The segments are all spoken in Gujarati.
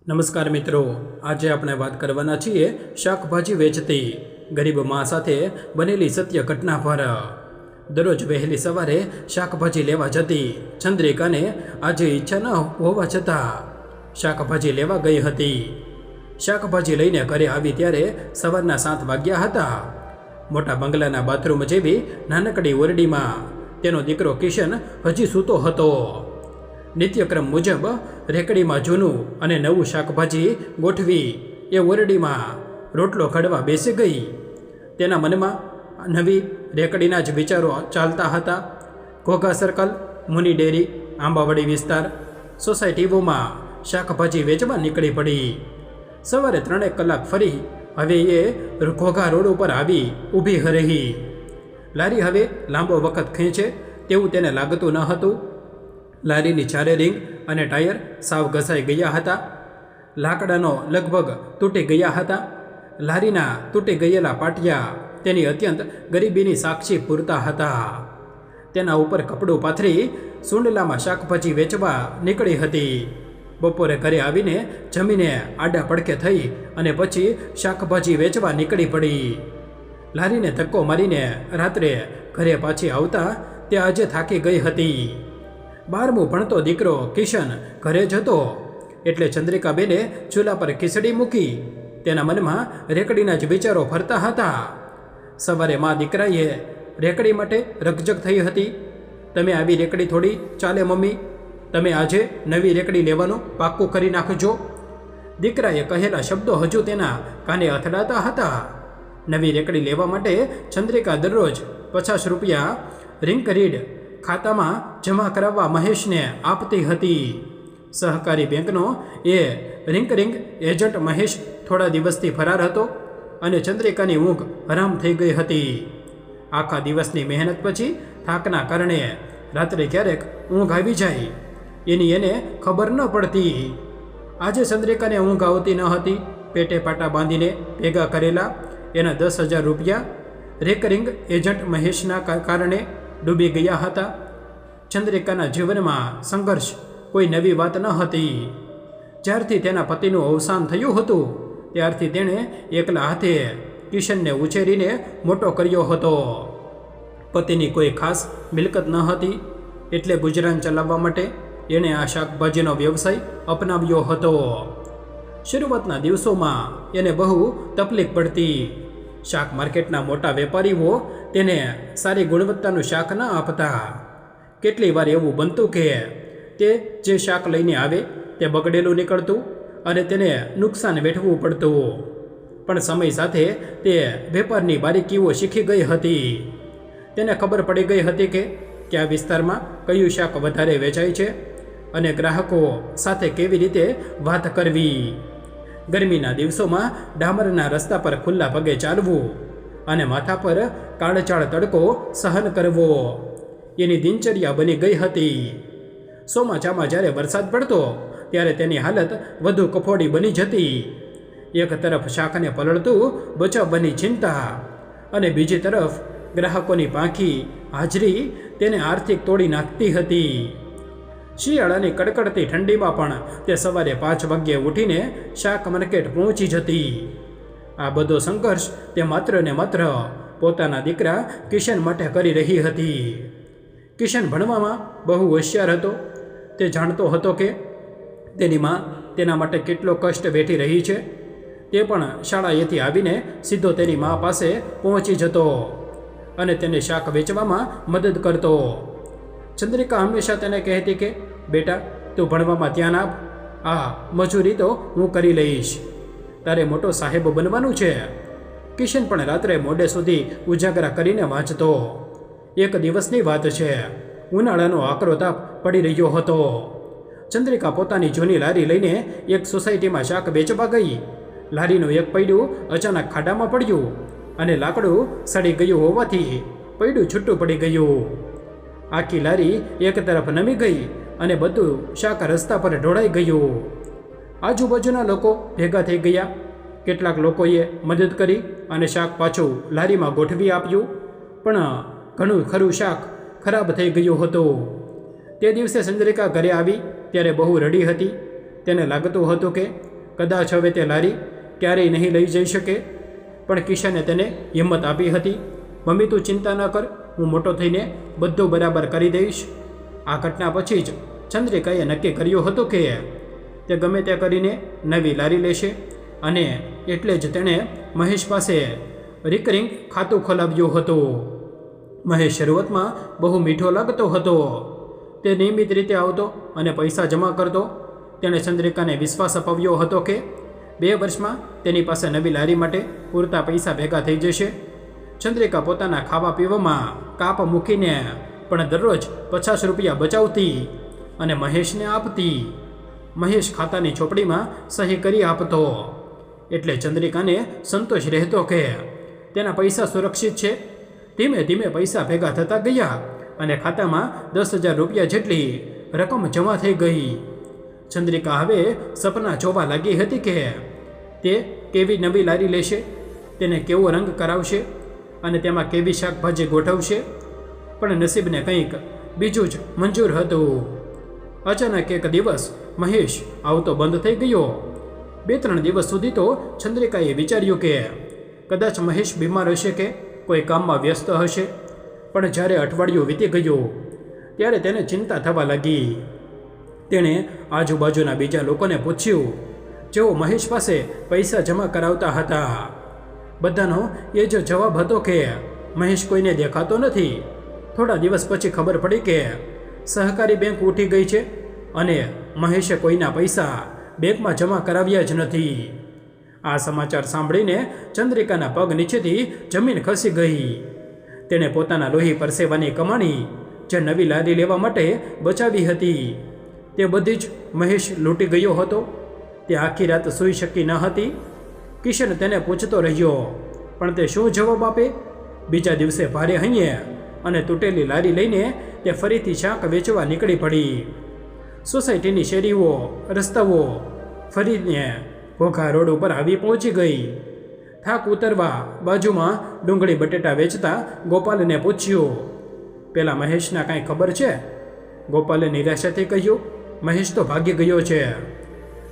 નમસ્કાર મિત્રો, આજે આપણે વાત કરવાના છીએ શાકભાજી વેચતી ગરીબ મા સાથે બનેલી સત્ય ઘટના પર। દરરોજ વહેલી સવારે શાકભાજી લેવા જતી ચંદ્રિકાને આજે ઈચ્છા ન હોવા છતાં શાકભાજી લેવા ગઈ હતી। શાકભાજી લઈને ઘરે આવી ત્યારે સવારના 7 વાગ્યા હતા। મોટા બંગલાના બાથરૂમ જેવી નાનકડી ઓરડીમાં તેનો દીકરો કિશન હજી સૂતો હતો। નિત્યક્રમ મુજબ રેકડીમાં જૂનું અને નવું શાકભાજી ગોઠવી એ ઓરડીમાં રોટલો ઘડવા બેસી ગઈ। તેના મનમાં નવી રેકડીના જ વિચારો ચાલતા હતા। ઘોઘા સર્કલ, મુની ડેરી, આંબાવાડી વિસ્તાર, સોસાયટીઓમાં શાકભાજી વેચવા નીકળી પડી। સવારે 3 કલાક ફરી હવે એ ઘોઘા રોડ ઉપર આવી ઊભી રહી। લારી હવે લાંબો વખત ખેંચે તેવું તેને લાગતું ન હતું। લારીની ચારે રિંગ અને ટાયર સાવ ઘસાઈ ગયા હતા। લાકડાનો લગભગ તૂટી ગયા હતા। લારીના તૂટી ગયેલા પાટિયા તેની અત્યંત ગરીબીની સાક્ષી પૂરતા હતા। તેના ઉપર કપડું પાથરી સુંડલામાં શાકભાજી વેચવા નીકળી હતી। બપોરે ઘરે આવીને જમીને આડા પડખે થઈ અને પછી શાકભાજી વેચવા નીકળી પડી। લારીને ધક્કો મારીને રાત્રે ઘરે પાછી આવતા તે આજે થાકી ગઈ હતી। 12મું ભણતો દીકરો કિશન ઘરે જતો એટલે ચંદ્રિકાબેને ચૂલા પર ખીચડી મૂકી। તેના મનમાં રેકડીના જ વિચારો ફરતા હતા। સવારે મા દીકરાએ રેકડી માટે રકઝક થઈ હતી। તમે આવી રેકડી થોડી ચાલે મમ્મી, તમે આજે નવી રેકડી લેવાનું પાક્કું કરી નાખજો। દીકરાએ કહેલા શબ્દો હજુ તેના કાને અથડાતા હતા। નવી રેકડી લેવા માટે ચંદ્રિકા દરરોજ 50 રૂપિયા રિંકરીડ ખાતામાં જમા કરાવવા મહેશને આપતી હતી। સહકારી બેંકનો એ રિંગ એજન્ટ મહેશ થોડા દિવસથી ફરાર હતો અને ચંદ્રિકાની ઊંઘ હરામ થઈ ગઈ હતી। આખા દિવસની મહેનત પછી થાકના કારણે રાત્રે ક્યારેક ઊંઘ આવી જાય એની એને ખબર ન પડતી। આજે ચંદ્રિકાને ઊંઘ આવતી ન હતી। પેટે પાટા બાંધીને ભેગા કરેલા એના 10,000 રૂપિયા રેકરિંગ એજન્ટ મહેશના કારણે ડૂબી ગયા હતા। ચંદ્રિકાના જીવનમાં સંઘર્ષ કોઈ નવી વાત ન હતી। જ્યારથી તેના પતિનું અવસાન થયું હતું ત્યારથી તેણે એકલા હાથે કિશનને ઉછેરીને મોટો કર્યો હતો। પતિની કોઈ ખાસ મિલકત ન હતી એટલે ગુજરાન ચલાવવા માટે એણે આ શાકભાજીનો વ્યવસાય અપનાવ્યો હતો। શરૂઆતના દિવસોમાં એને બહુ તકલીફ પડતી। શાક માર્કેટના મોટા વેપારીઓ તેને સારી ગુણવત્તાનું શાક ન આપતા। કેટલી વાર એવું બનતું કે તે જે શાક લઈને આવે તે બગડેલું નીકળતું અને તેને નુકસાન વેઠવું પડતું। પણ સમય સાથે તે વેપારની બારીકીઓ શીખી ગઈ હતી। તેને ખબર પડી ગઈ હતી કે કયા વિસ્તારમાં કયું શાક વધારે વેચાય છે અને ગ્રાહકો સાથે કેવી રીતે વાત કરવી। ગરમીના દિવસોમાં ડામરના રસ્તા પર ખુલ્લા પગે ચાલવું અને માથા પર કાળઝાળ તડકો સહન કરવો એની દિનચર્યા બની ગઈ હતી। ચોમાસામાં જ્યારે વરસાદ પડતો ત્યારે તેની હાલત વધુ કફોડી બની જતી। એક તરફ શાકને પલળતું બચાવવાની ચિંતા અને બીજી તરફ ગ્રાહકોની પાંખી હાજરી તેને આર્થિક તોડી નાખતી હતી। શિયાળાની કડકડતી ઠંડીમાં પણ તે સવારે 5 વાગ્યે ઉઠીને શાક માર્કેટ પહોંચી જતી। આ બધો સંઘર્ષ તે માત્ર ને માત્ર પોતાના દીકરા કિશન માટે કરી રહી હતી। કિશન ભણવામાં બહુ હોશિયાર હતો। તે જાણતો હતો કે તેની મા તેના માટે કેટલો કષ્ટ વેઠી રહી છે। તે પણ શાળાએથી આવીને સીધો તેની મા પાસે પહોંચી જતો અને તેને શાક વેચવામાં મદદ કરતો। ચંદ્રિકા હંમેશા તેને કહેતી કે બેટા, તું ભણવામાં ધ્યાન આપ, આ મજૂરી તો હું કરી લઈશ, તારે મોટો સાહેબ બનવાનું છે। કિશન પણ રાત્રે મોડે સુધી ઉજાગરા કરીને વાંચતો। એક દિવસની વાત છે, ઉનાળાનો આકરો તાપ પડી રહ્યો હતો। ચંદ્રિકા પોતાની જૂની લારી લઈને એક સોસાયટીમાં શાક વેચવા ગઈ। લારીનું એક પૈડું અચાનક ખાડામાં પડ્યું અને લાકડું સડી ગયું હોવાથી પૈડું છૂટું પડી ગયું। આખી લારી એક તરફ નમી ગઈ અને બધું શાક રસ્તા પર ઢોળાઈ ગયું। આજુબાજુના લોકો ભેગા થઈ ગયા। કેટલાક લોકોએ મદદ કરી અને શાક પાછું લારીમાં ગોઠવી આપ્યું, પણ ઘણું ખરું શાક ખરાબ થઈ ગયું હતું। તે દિવસે ચંદ્રિકા ઘરે આવી ત્યારે બહુ રડી હતી। તેને લાગતું હતું કે કદાચ હવે તે લારી ક્યારેય નહીં લઈ જઈ શકે. પણ કિશને તેને હિંમત આપી હતી. મમ્મી, તું ચિંતા ન કર, હું મોટો થઈને બધું બરાબર કરી દઈશ. આ ઘટના પછી જ ચંદ્રિકાએ નક્કી કર્યું હતું કે તે ગમે તે કરીને નવી લારી લેશે, અને એટલે જ તેણે મહેશ પાસે રિકરિંગ ખાતું ખોલાવ્યું હતું. મહેશ શરૂઆતમાં બહુ મીઠો લાગતો હતો. તે નિયમિત રીતે આવતો અને પૈસા જમા કરતો. તેણે ચંદ્રિકાને વિશ્વાસ અપાવ્યો હતો કે 2 વર્ષમાં તેની પાસે નવી લારી માટે પૂરતા પૈસા ભેગા થઈ જશે. ચંદ્રિકા પોતાના ખાવા પીવામાં કાપ મૂકીને પણ દરરોજ 50 રૂપિયા બચાવતી અને મહેશને આપતી. મહેશ ખાતાની ચોપડીમાં સહી કરી આપતો, એટલે ચંદ્રિકાને સંતોષ રહેતો કે તેના પૈસા સુરક્ષિત છે. ધીમે ધીમે પૈસા ભેગા થતા ગયા અને ખાતામાં 10,000 રૂપિયા જેટલી રકમ જમા થઈ ગઈ. ચંદ્રિકા હવે સપના જોવા લાગી હતી કે તે કેવી નવી લારી લેશે, તેને કેવો રંગ કરાવશે અને તેમાં કેવી શાકભાજી ગોઠવશે. પણ નસીબને કંઈક બીજું જ મંજૂર હતું. અચાનક એક દિવસ મહેશ આવતો બંધ થઈ ગયો. 2-3 દિવસ સુધી તો ચંદ્રિકાએ વિચાર્યું કે કદાચ મહેશ બીમાર હશે કે કોઈ કામમાં વ્યસ્ત હશે. પણ જ્યારે અઠવાડિયું વીતી ગયું ત્યારે તેને ચિંતા થવા લાગી. તેણે આજુબાજુના બીજા લોકોને પૂછ્યું, જેઓ મહેશ પાસે પૈસા જમા કરાવતા હતા. બધાનો એ જ જવાબ હતો કે મહેશ કોઈને દેખાતો નથી. થોડા દિવસ પછી ખબર પડી કે સહકારી બેંક ઉઠી ગઈ છે અને મહેશે કોઈના પૈસા બેંકમાં જમા કરાવ્યા જ નથી. આ સમાચાર સાંભળીને ચંદ્રિકાના પગ નીચેથી જમીન ખસી ગઈ. તેણે પોતાના લોહી પરસેવાની કમાણી જે નવી લારી લેવા માટે બચાવી હતી તે બધી જ મહેશ લૂંટી ગયો હતો. તે આખી રાત સૂઈ શકી ન હતી. કિશન તેને પૂછતો રહ્યો, પણ તે શું જવાબ આપે? બીજા દિવસે ભારે હૈયે અને તૂટેલી લારી લઈને તે ફરીથી શાક વેચવા નીકળી પડી. સોસાયટીની શેરીઓ, રસ્તાઓ ફરીને ઘોઘા રોડ ઉપર આવી પહોંચી ગઈ. થાક ઉતરવા બાજુમાં ડુંગળી બટેટા વેચતા ગોપાલને પૂછ્યું, પેલા મહેશના કાંઈ ખબર છે? ગોપાલે નિરાશાથી કહ્યું, મહેશ તો ભાગી ગયો છે.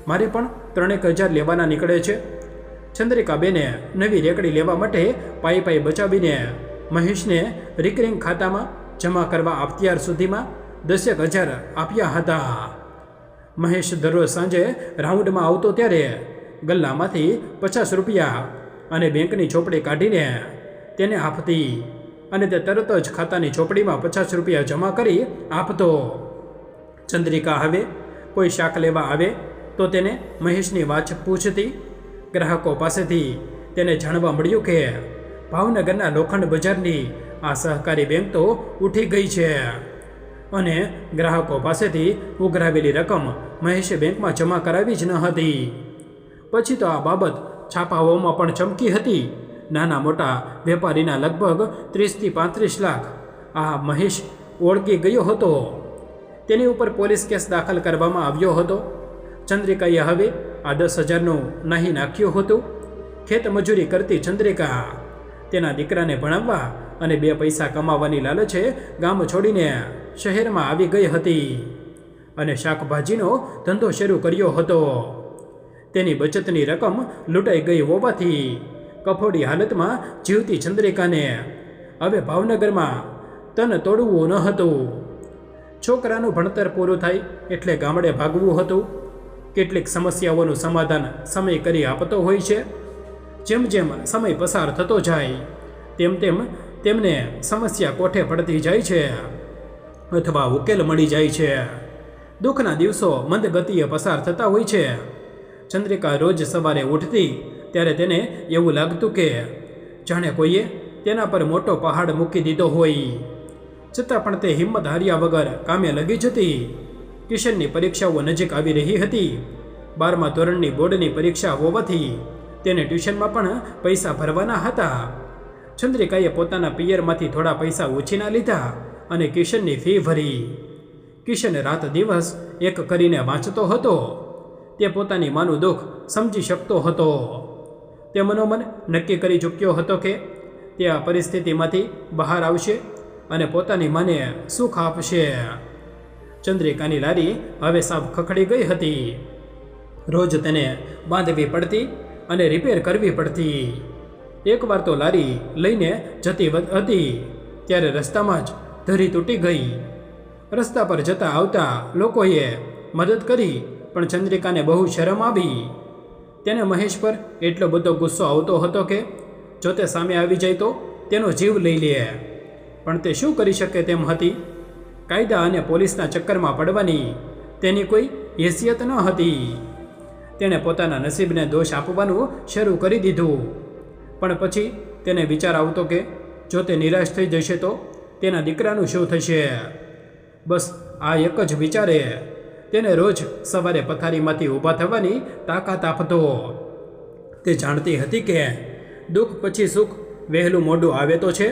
મારે પણ 3,000 લેવાના નીકળે છે. ચંદ્રિકા બેને નવી રેકડી લેવા માટે પાઈ બચાવીને મહેશને રિકરિંગ ખાતામાં જમા કરવા અત્યાર સુધીમાં 10,000 આપ્યા હતા. મહેશ દરરોજ સાંજે રાઉન્ડમાં આવતો ત્યારે ગલ્લામાંથી 50 રૂપિયા અને બેંકની ચોપડી કાઢીને તેને આપતી અને તે તરત જ ખાતાની ચોપડીમાં 50 રૂપિયા જમા કરી આપતો. ચંદ્રિકા હવે કોઈ શાક લેવા આવે તો તેને મહેશની વાત પૂછતી. ગ્રાહકો પાસેથી તેને જાણવા મળ્યું કે ભાવનગરના લોખંડ બજારની આ સહકારી બેંક તો ઉઠી ગઈ છે અને ગ્રાહકો પાસેથી ઉઘરાવેલી રકમ મહેશે બેંકમાં જમા કરાવી જ ન હતી. પછી તો આ બાબત છાપાઓમાં પણ ચમકી હતી. નાના મોટા વેપારીના લગભગ 30 થી 35 લાખ આ મહેશ ઓળખી ગયો હતો. તેની ઉપર પોલીસ કેસ દાખલ કરવામાં આવ્યો હતો. ચંદ્રિકાએ હવે આ 10,000નું નાહી નાખ્યું હતું. ખેતમજૂરી કરતી ચંદ્રિકા તેના દીકરાને ભણાવવા અને 2 પૈસા કમાવાની લાલચે ગામ છોડીને શહેરમાં આવી ગઈ હતી અને શાકભાજીનો ધંધો શરૂ કર્યો હતો. તેની બચતની રકમ લૂંટાઈ ગઈ હોવાથી કફોડી હાલતમાં જીવતી ચંદ્રિકાને હવે ભાવનગરમાં તન તોડવું ન હતું. છોકરાનું ભણતર પૂરું થાય એટલે ગામડે ભાગવું હતું. કેટલીક સમસ્યાઓનું સમાધાન સમય કરી આપતો હોય છે. જેમ જેમ સમય પસાર થતો જાય તેમ તેમ તેમને સમસ્યા કોઠે પડતી જાય છે અથવા ઉકેલ મળી જાય છે. દુઃખના દિવસો મંદ ગતિએ પસાર થતા હોય છે. ચંદ્રિકા રોજ સવારે ઉઠતી ત્યારે તેને એવું લાગતું કે જાણે કોઈએ તેના પર મોટો પહાડ મૂકી દીધો હોય. છતાં પણ તે હિંમત હાર્યા વગર કામે લગી જતી. કિશનની પરીક્ષાઓ નજીક આવી રહી હતી. 12મા ધોરણની બોર્ડની પરીક્ષા હોવાથી તેને ટ્યુશનમાં પણ પૈસા ભરવાના હતા. ચંદ્રિકાએ પોતાના પિયરમાંથી થોડા પૈસા ઉછીના લીધા અને કિશનની ફી ભરી. કિશન રાત દિવસ એક કરીને વાંચતો હતો. તે પોતાની માનું દુઃખ સમજી શકતો હતો. તે મનોમન નક્કી કરી ચૂક્યો હતો કે તે આ પરિસ્થિતિમાંથી બહાર આવશે અને પોતાની માને સુખ આપશે. ચંદ્રિકાની લારી હવે સાવ ખખડી ગઈ હતી. રોજ તેને બાંધવી પડતી અને રિપેર કરવી પડતી. એકવાર તો લારી લઈને જતી હતી ત્યારે રસ્તામાં જ ધરી તૂટી ગઈ. રસ્તા પર જતા આવતા લોકોએ મદદ કરી, પણ ચંદ્રિકાને બહુ શરમ આવી. તેને મહેશ પર એટલો બધો ગુસ્સો આવતો હતો કે જો તે સામે આવી જાય તો તેનો જીવ લઈ લે, પણ તે શું કરી શકે તેમ હતી. કાયદા અને પોલીસના ચક્કરમાં પડવાની તેની કોઈ હેસિયત ન હતી. તેણે પોતાના નસીબને દોષ આપવાનું શરૂ કરી દીધું. પણ પછી તેને વિચાર આવતો કે જો તે નિરાશ થઈ જશે તો તેના દીકરાનું શું થશે. બસ આ એક જ વિચારે તેને રોજ સવારે પથારીમાંથી ઊભા થવાની તાકાત આપતો. તે જાણતી હતી કે દુઃખ પછી સુખ વહેલું મોડું આવે તો છે.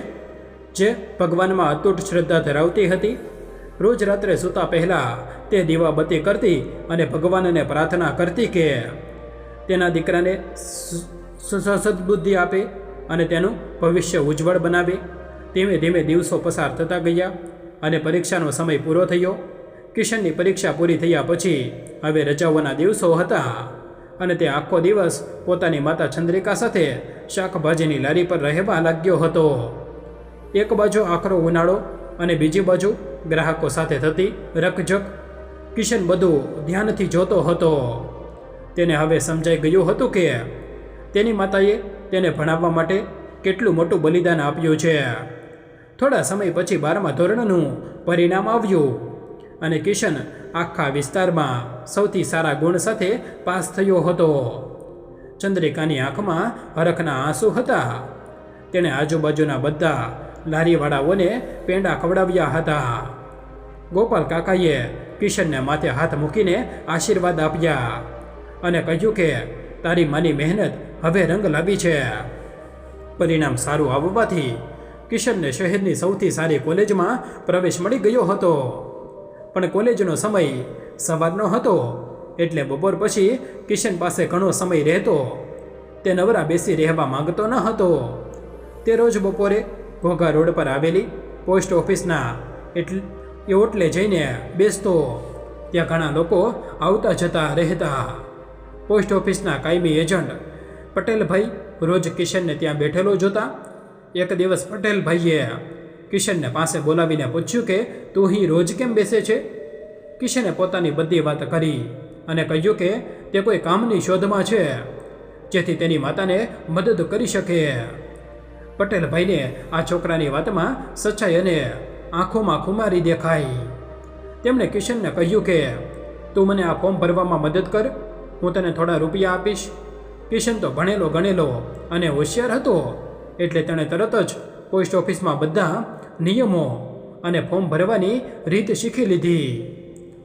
જે ભગવાનમાં અતૂટ શ્રદ્ધા ધરાવતી હતી, રોજ રાત્રે સૂતા પહેલાં તે દીવાબત્તી કરતી અને ભગવાનને પ્રાર્થના કરતી કે તેના દીકરાને સદબુદ્ધિ આપે અને તેનું ભવિષ્ય ઉજ્જવળ બનાવે. ધીમે ધીમે દિવસો પસાર થતા ગયા અને પરીક્ષાનો સમય પૂરો થયો. કિશનની પરીક્ષા પૂરી થયા પછી હવે રજાઓના દિવસો હતા અને તે આખો દિવસ પોતાની માતા ચંદ્રિકા સાથે શાકભાજીની લારી પર રહેવા લાગ્યો હતો. એક બાજુ આકરો ઉનાળો અને બીજી બાજુ ગ્રાહકો સાથે થતી રકઝક. કિશન બધું ધ્યાનથી જોતો હતો. તેને હવે સમજાઈ ગયું હતું કે તેની માતાએ તેને ભણાવવા માટે કેટલું મોટું બલિદાન આપ્યું છે. થોડા સમય પછી 12મા ધોરણનું પરિણામ આવ્યું અને કિશન આખા વિસ્તારમાં સૌથી સારા ગુણ સાથે પાસ થયો હતો. ચંદ્રિકાની આંખમાં હરખના આંસુ હતા. તેણે આજુબાજુના બધા લારીવાળાઓને પેંડા ખવડાવ્યા હતા. ગોપાલ કાકાએ કિશનને માથે હાથ મૂકીને આશીર્વાદ આપ્યા અને કહ્યું કે તારી માની મહેનત હવે રંગ લાવી છે. પરિણામ સારું આવવાથી કિશનને શહેરની સૌથી સારી કોલેજમાં પ્રવેશ મળી ગયો હતો. પણ કોલેજનો સમય સવારનો હતો એટલે બપોર પછી કિશન પાસે ઘણો સમય રહેતો. તે નવરા બેસી રહેવા માંગતો ન હતો. તે રોજ બપોરે ઘોઘા રોડ પર આવેલી પોસ્ટ ઓફિસના ઓટલે જઈને બેસતો. ત્યાં ઘણા લોકો આવતા જતા રહેતા. પોસ્ટ ઓફિસના કાયમી એજન્ટ પટેલભાઈ રોજ કિશનને ત્યાં બેઠેલો જોતા. એક દિવસ પટેલભાઈએ કિશનને પાસે બોલાવીને પૂછ્યું કે તું અહીં રોજ કેમ બેસે છે. કિશને પોતાની બધી વાત કરી અને કહ્યું કે તે કોઈ કામની શોધમાં છે જેથી તેની માતાને મદદ કરી શકે. પટેલભાઈને આ છોકરાની વાતમાં સચ્ચાઈ અને આંખોમાં ખુમારી દેખાઈ. તેમણે કિશનને કહ્યું કે તું મને આ ફોર્મ ભરવામાં મદદ કર, હું તને થોડા રૂપિયા આપીશ. કિશન તો ભણેલો ગણેલો અને હોશિયાર હતો એટલે તેણે તરત જ પોસ્ટ ઓફિસમાં બધા નિયમો અને ફોર્મ ભરવાની રીત શીખી લીધી.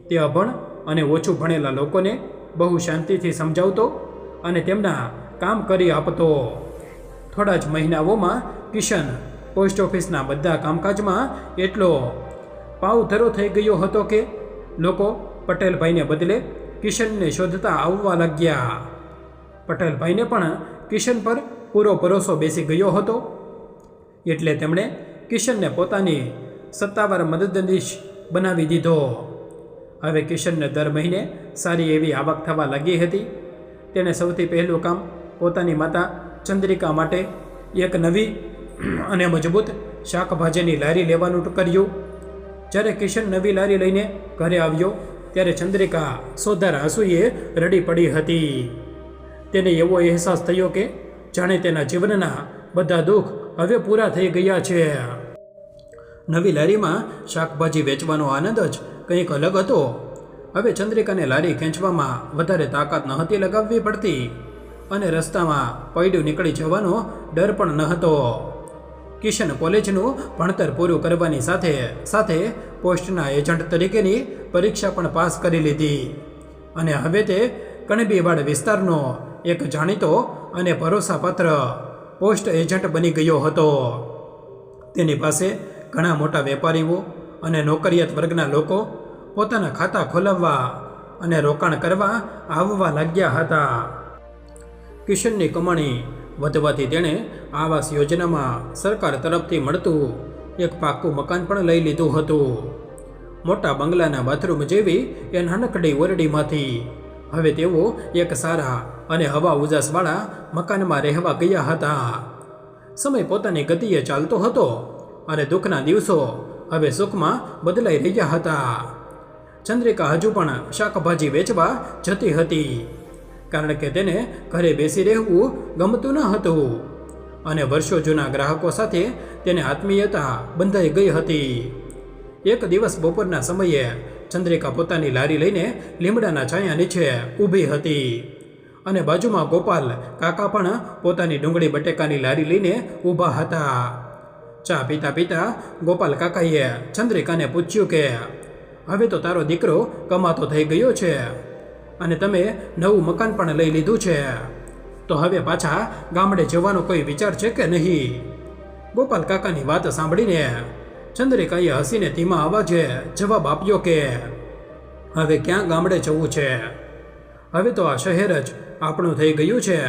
તે અભણ અને ઓછું ભણેલા લોકોને બહુ શાંતિથી સમજાવતો અને તેમના કામ કરી આપતો. થોડા જ મહિનાઓમાં કિશન પોસ્ટ ઓફિસના બધા કામકાજમાં એટલો પાવધરો થઈ ગયો હતો કે લોકો પટેલભાઈને બદલે કિશનને શોધતા આવવા લાગ્યા. પટેલભાઈને પણ કિશન પર પૂરો ભરોસો બેસી ગયો હતો એટલે તેમણે કિશનને પોતાની સત્તાવાર મદદનીશ બનાવી દીધો. હવે કિશનને દર મહિને સારી એવી આવક થવા લાગી હતી. તેણે સૌથી પહેલું કામ પોતાની માતા ચંદ્રિકા માટે એક નવી અને મજબૂત શાકભાજીની લારી લેવાનું કર્યું. જ્યારે કિશન નવી લારી લઈને ઘરે આવ્યો ત્યારે ચંદ્રિકા સોધાર આંસુએ રડી પડી હતી. તેને એવો અહેસાસ થયો કે જાણે તેના જીવનના બધા દુઃખ હવે પૂરા થઈ ગયા છે. નવી લારીમાં શાકભાજી વેચવાનો આનંદ જ કંઈક અલગ હતો. હવે ચંદ્રિકાને લારી ખેંચવામાં વધારે તાકાત નહોતી લગાવવી પડતી અને રસ્તામાં પૈડું નીકળી જવાનો ડર પણ ન હતો. કિશન કોલેજનું ભણતર પૂરું કરવાની સાથે સાથે પોસ્ટના એજન્ટ તરીકેની પરીક્ષા પણ પાસ કરી લીધી અને હવે તે કણબીવાડ વિસ્તારનો એક જાણીતો અને ભરોસાપાત્ર પોસ્ટ એજન્ટ બની ગયો હતો. તેની પાસે ઘણા મોટા વેપારીઓ અને નોકરિયાત વર્ગના લોકો પોતાના ખાતા ખોલાવવા અને રોકાણ કરવા આવવા લાગ્યા હતા. કિશનની કમાણી વધવાથી તેણે આવાસ યોજનામાં સરકાર તરફથી મળતું એક પાક્કું મકાન પણ લઈ લીધું હતું. મોટા બંગલાના બાથરૂમ જેવી એ નાનકડી ઓરડીમાંથી હવે તેઓ એક સારા અને હવા ઉજાસવાળા મકાનમાં રહેવા ગયા હતા. સમય પોતાની ગતિએ ચાલતો હતો અને દુઃખના દિવસો હવે સુખમાં બદલાઈ રહ્યા હતા. ચંદ્રિકા હજુ પણ શાકભાજી વેચવા જતી હતી, કારણ કે તેને ઘરે બેસી રહેવું ગમતું ન હતું અને વર્ષો જૂના ગ્રાહકો સાથે તેને આત્મીયતા બંધાઈ ગઈ હતી. એક દિવસ બપોરના સમયે ચંદ્રિકા પોતાની લારી લઈને લીમડાના છાયા નીચે ઊભી હતી અને બાજુમાં ગોપાલ કાકા પણ પોતાની ડુંગળી બટેકાની લારી લઈને ઊભા હતા. ચા પીતા પીતા ગોપાલ કાકાએ ચંદ્રિકાને પૂછ્યું કે હવે તો તારો દીકરો કમાતો થઈ ગયો છે અને તમે નવું મકાન પણ લઈ લીધું છે, તો હવે પાછા ગામડે જવાનો કોઈ વિચાર છે કે નહીં? ગોપાલ કાકાની વાત સાંભળીને ચંદ્રિકાએ હસીને ધીમા અવાજે જવાબ આપ્યો કે હવે ક્યાં ગામડે જવું છે, હવે તો આ શહેર જ આપણું થઈ ગયું છે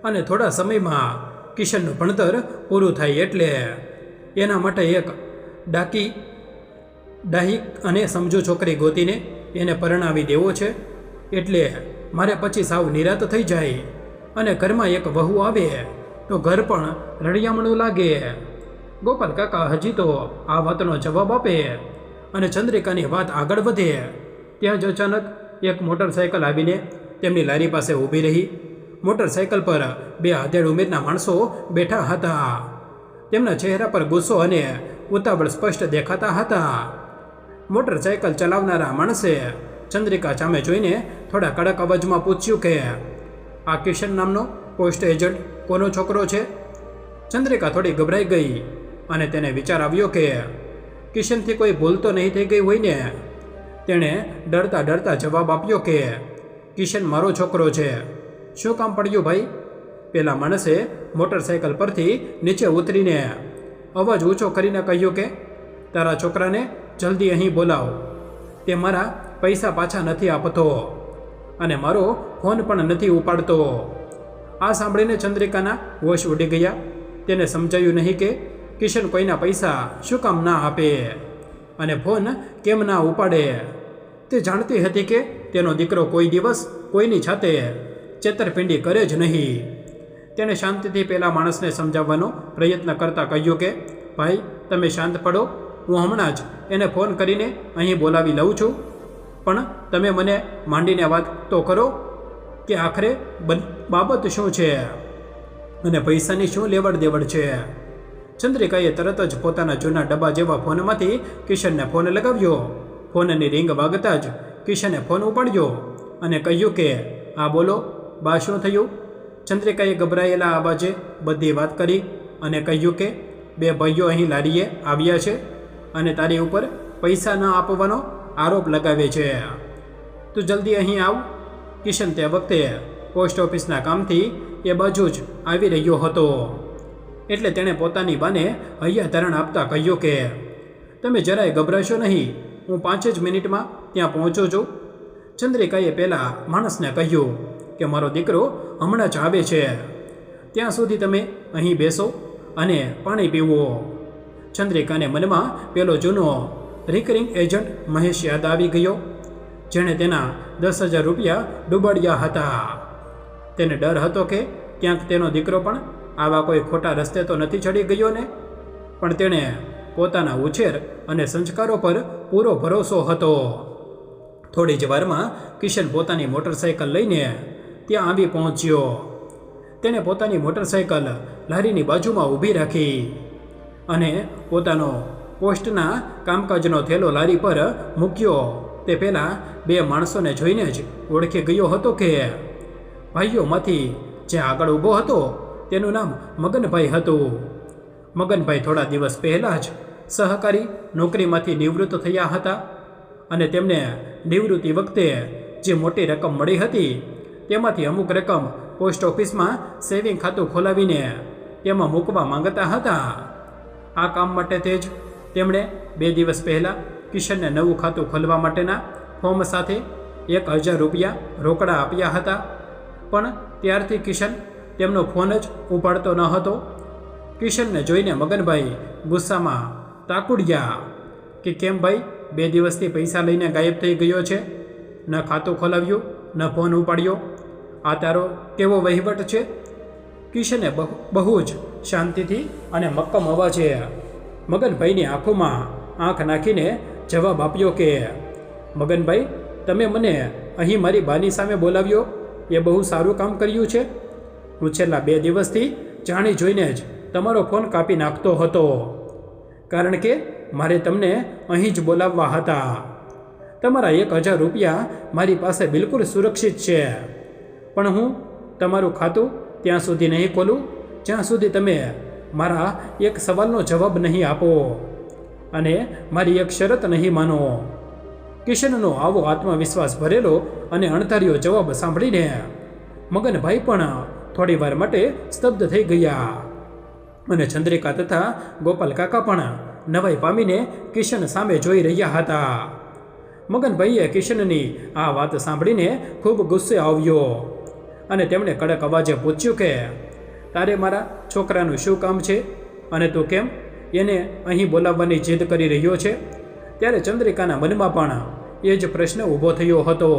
અને થોડા સમયમાં કિશનનું ભણતર પૂરું થાય એટલે એના માટે એક ડાહી અને સમજુ છોકરી ગોતીને એને પરણાવી દેવો છે, એટલે મારે પછી સાવ નિરાત થઈ જાય અને ઘરમાં એક વહુ આવે તો ઘર પણ રળિયામણું લાગે. ગોપાલ કાકા હજી તો આ વાતનો જવાબ આપે અને ચંદ્રિકાની વાત આગળ વધે ત્યાં જ અચાનક એક મોટરસાયકલ આવીને તેમની લારી પાસે ઊભી રહી. મોટરસાયકલ પર બે આધેડ ઉંમરના માણસો બેઠા હતા. તેમના ચહેરા પર ગુસ્સો અને ઉતાવળ સ્પષ્ટ દેખાતા હતા. મોટરસાયકલ ચલાવનારા માણસે ચંદ્રિકા સામે જોઈને થોડા કડક અવાજમાં પૂછ્યું કે આ કિશન નામનો પોસ્ટ એજન્ટ કોનો છોકરો છે? ચંદ્રિકા થોડી ગભરાઈ ગઈ અને તેને વિચાર આવ્યો કે કિશનથી કોઈ ભૂલ તો નહીં થઈ ગઈ હોય ને. તેણે ડરતા ડરતા જવાબ આપ્યો કે કિશન મારો છોકરો છે. શું કામ પડ્યું ભાઈ? પેલા માણસે મોટરસાયકલ પરથી નીચે ઉતરીને અવાજ ઊંચો કરીને કહ્યું કે તારા છોકરાને જલ્દી અહીં બોલાવ, તે મારા પૈસા પાછા નથી આપતો અને મારો ફોન પણ નથી ઉપાડતો. આ સાંભળીને ચંદ્રિકાના હોશ ઉડી ગયા. તેને સમજાયું નહીં કે કિશન કોઈના પૈસા શું કામ ના આપે અને ફોન કેમ ના ઉપાડે. તે જાણતી હતી કે તેનો દીકરો કોઈ દિવસ કોઈની છાતે છેતરપિંડી કરે જ નહીં. તેણે શાંતિથી પેલા માણસને સમજાવવાનો પ્રયત્ન કરતાં કહ્યું કે ભાઈ તમે શાંત પડો, હું હમણાં જ એને ફોન કરીને અહીં બોલાવી લઉં છું, પણ તમે મને માંડીને વાત તો કરો કે આખરે બાબત શું છે અને પૈસાની શું લેવડ દેવડ છે. ચંદ્રિકાએ તરત જ પોતાના જૂના ડબ્બા જેવા ફોનમાંથી કિશનને ફોન લગાવ્યો. ફોનની રિંગ વાગતા જ કિશને ફોન ઉપાડ્યો અને કહ્યું કે હા બોલો બા, શું થયું? ચંદ્રિકાએ ગભરાયેલા અવાજે બધી વાત કરી અને કહ્યું કે બે ભાઈઓ અહીં લારીએ આવ્યા છે અને તારી ઉપર પૈસા ન આપવાનો આરોપ લગાવે છે, તું જલ્દી અહીં આવ. કિશન તે વખતે પોસ્ટ ઓફિસના કામથી એ બાજુ જ આવી રહ્યો હતો, એટલે તેણે પોતાની બાને હૈયાધારણ આપતા કહ્યું કે તમે જરાય ગભરાશો નહીં, હું 5 જ મિનિટમાં ત્યાં પહોંચું છું. ચંદ્રિકાએ પહેલાં માણસને કહ્યું કે મારો દીકરો હમણાં જ આવે છે, ત્યાં સુધી તમે અહીં બેસો અને પાણી પીવો. ચંદ્રિકાને મનમાં પેલો જૂનો રિકરિંગ એજન્ટ મહેશ યાદ આવી ગયો, જેણે તેના 10,000 રૂપિયા ડૂબાડ્યા હતા. તેને ડર હતો કે ક્યાંક તેનો દીકરો પણ આવા કોઈ ખોટા રસ્તે તો નથી ચડી ગયો ને. પણ તેણે પોતાના ઉછેર અને સંસ્કારો પર પૂરો ભરોસો હતો. થોડી જ વારમાં કિશન પોતાની મોટરસાયકલ લઈને ત્યાં આવી પહોંચ્યો. તેણે પોતાની મોટરસાયકલ લારીની બાજુમાં ઊભી રાખી અને પોતાનો પોસ્ટના કામકાજનો થેલો લારી પર મૂક્યો. તે પહેલાં બે માણસોને જોઈને જ ઓળખી ગયો હતો કે ભાઈઓમાંથી જે આગળ ઊભો હતો તેનું નામ મગનભાઈ હતું. મગનભાઈ થોડા દિવસ પહેલાં જ સહકારી નોકરીમાંથી નિવૃત્ત થયા હતા અને તેમને નિવૃત્તિ વખતે જે મોટી રકમ મળી હતી તેમાંથી અમુક રકમ પોસ્ટ ઓફિસમાં સેવિંગ ખાતું ખોલાવીને તેમાં મૂકવા માંગતા હતા. આ કામ માટે તે જ તેમણે 2 દિવસ પહેલાં કિશનને નવું ખાતું ખોલવા માટેના ફોર્મ સાથે 1,000 રૂપિયા રોકડા આપ્યા હતા. પણ ત્યારથી કિશન તેમનો ફોન જ ઉપાડતો ન હતો. કિશનને જોઈને મગનભાઈ ગુસ્સામાં તાકુડ્યા કે કેમ ભાઈ 2 દિવસથી પૈસા લઈને ગાયબ થઈ ગયો છે, ન ખાતું ખોલાવ્યું ન ફોન ઉપાડ્યો. આ તારો કેવો વહીવટ છે? કિશને બહુ જ શાંતિથી અને મક્કમ અવાજે મગનભાઈની આંખોમાં આંખ નાખીને જવાબ આપ્યો કે મગનભાઈ, તમે મને અહીં મારી બાની સામે બોલાવ્યો એ બહુ સારું કામ કર્યું છે. હું છેલ્લા 2 દિવસથી જાણી જોઈને જ તમારો ફોન કાપી નાખતો હતો, કારણ કે મારે તમને અહીં જ બોલાવવા હતા. તમારા 1000 રૂપિયા મારી પાસે બિલકુલ સુરક્ષિત છે, પણ હું તમારું ખાતું ત્યાં સુધી નહીં ખોલું જ્યાં સુધી તમે મારા એક સવાલનો જવાબ નહીં આપો અને મારી એક શરત નહીં માનો. કિશનનો આવો આત્મવિશ્વાસ ભરેલો અને અણધાર્યો જવાબ સાંભળીને મગનભાઈ પણ થોડી વાર માટે સ્તબ્ધ થઈ ગયા અને ચંદ્રિકા તથા ગોપાલ કાકા પણ નવાઈ પામીને કિશન સામે જોઈ રહ્યા હતા. મગનભાઈએ કિશનની આ વાત સાંભળીને ખૂબ ગુસ્સે આવ્યો અને તેમણે કડક અવાજે પૂછ્યું કે તારે મારા છોકરાનું શું કામ છે અને તું કેમ એને અહીં બોલાવવાની જીદ કરી રહ્યો છે? ત્યારે ચંદ્રિકાના મનમાં પણ એ જ પ્રશ્ન ઊભો થયો હતો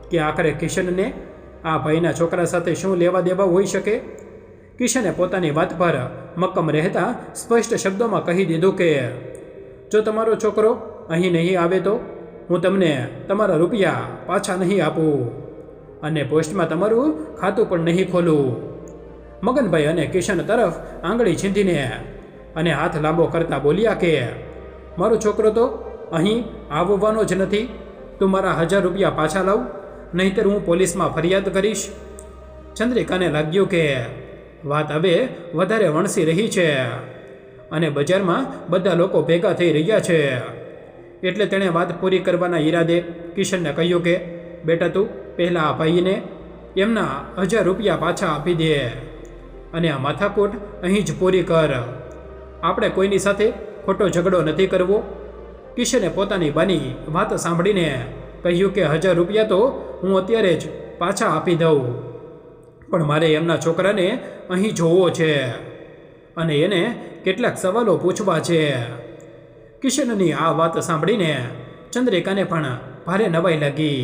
કે આખરે કિશનને આ ભાઈના છોકરા સાથે શું લેવા દેવા હોઈ શકે. કિશને પોતાની વાત પર મક્કમ રહેતા સ્પષ્ટ શબ્દોમાં કહી દીધું કે જો તમારો છોકરો અહીં નહીં આવે તો હું તમને તમારા રૂપિયા પાછા નહીં આપું અને પોસ્ટમાં તમારું ખાતું પણ નહીં ખોલું. મગનભાઈ અને કિશન તરફ આંગળી છીંધીને અને હાથ લાંબો કરતા બોલ્યા કે મારો છોકરો તો અહીં આવવાનો જ નથી. તું મારા 1000 રૂપિયા પાછા લાવ, નહીંતર હું પોલીસમાં ફરિયાદ કરીશ. ચંદ્રિકાને લાગ્યું કે વાત હવે વધારે વણસી રહી છે અને બજારમાં બધા લોકો ભેગા થઈ રહ્યા છે, એટલે તેણે વાત પૂરી કરવાના ઈરાદે કિશનને કહ્યું કે બેટા, તું પહેલાં આ ભાઈને એમના 1000 રૂપિયા પાછા આપી દે અને આ માથાકૂટ અહીં જ પૂરી કર. આપણે કોઈની સાથે ખોટો ઝઘડો નથી કરવો. કિશને પોતાની બાની વાત સાંભળીને કહ્યું કે 1000 રૂપિયા તો હું અત્યારે જ પાછા આપી દઉં, પણ મારે એમના છોકરાને અહીં જોવો છે અને એને કેટલાક સવાલો પૂછવા છે. કિશનની આ વાત સાંભળીને ચંદ્રિકાને પણ ભારે નવાઈ લાગી,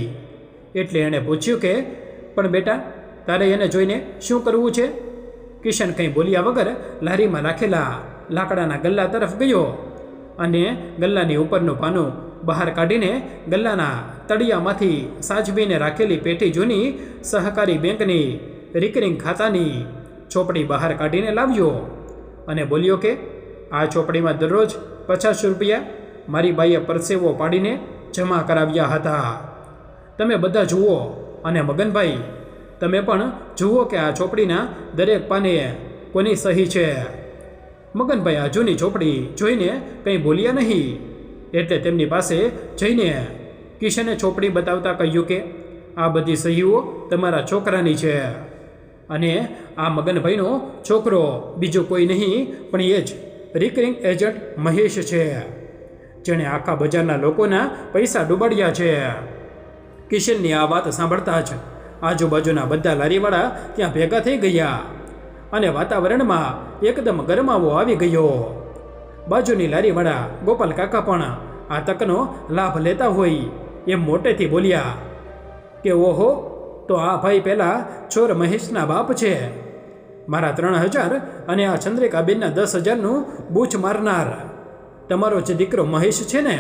એટલે એણે પૂછ્યું કે પણ બેટા, તારે એને જોઈને શું કરવું છે? કિશન કંઈ બોલ્યા વગર લારીમાં રાખેલા લાકડાના ગલ્લા તરફ ગયો અને ગલ્લાની ઉપરનું પાનું બહાર કાઢીને ગલ્લાના તળિયામાંથી સાચવીને રાખેલી પેટી જૂની સહકારી બેંકની રિકરિંગ ખાતાની ચોપડી બહાર કાઢીને લાવ્યો અને બોલ્યો કે આ ચોપડીમાં દરરોજ 50 રૂપિયા મારી બાઈએ પરસેવો પાડીને જમા કરાવ્યા હતા. તમે બધા જુઓ અને મગનભાઈ, તમે પણ જુઓ કે આ ચોપડીના દરેક પાને કોની સહી છે. મગનભાઈ આ જૂની ચોપડી જોઈને કંઈ બોલ્યા નહીં, એટલે તેમની પાસે જઈને કિશને ચોપડી બતાવતા કહ્યું કે આ બધી સહીઓ તમારા છોકરાની છે અને આ મગનભાઈનો છોકરો બીજો કોઈ નહીં પણ એ જ રિકરિંગ એજન્ટ મહેશ છે, જેણે આખા બજારના લોકોના પૈસા ડૂબાડ્યા છે. કિશનની આ વાત સાંભળતા જ આજુબાજુના બધા લારીવાળા ત્યાં ભેગા થઈ ગયા અને વાતાવરણમાં એકદમ ગરમાવો આવી ગયો. બાજુની લારીવાળા ગોપાલ કાકા પણ આ તકનો લાભ લેતા હોય એમ મોટેથી બોલ્યા કે ઓહો, તો આ ભાઈ પહેલાં ચોર મહેશના બાપ છે. મારા 3000 અને આ ચંદ્રિકાબેનના 10,000નું બૂચ મારનાર તમારો જે દીકરો મહેશ છે ને,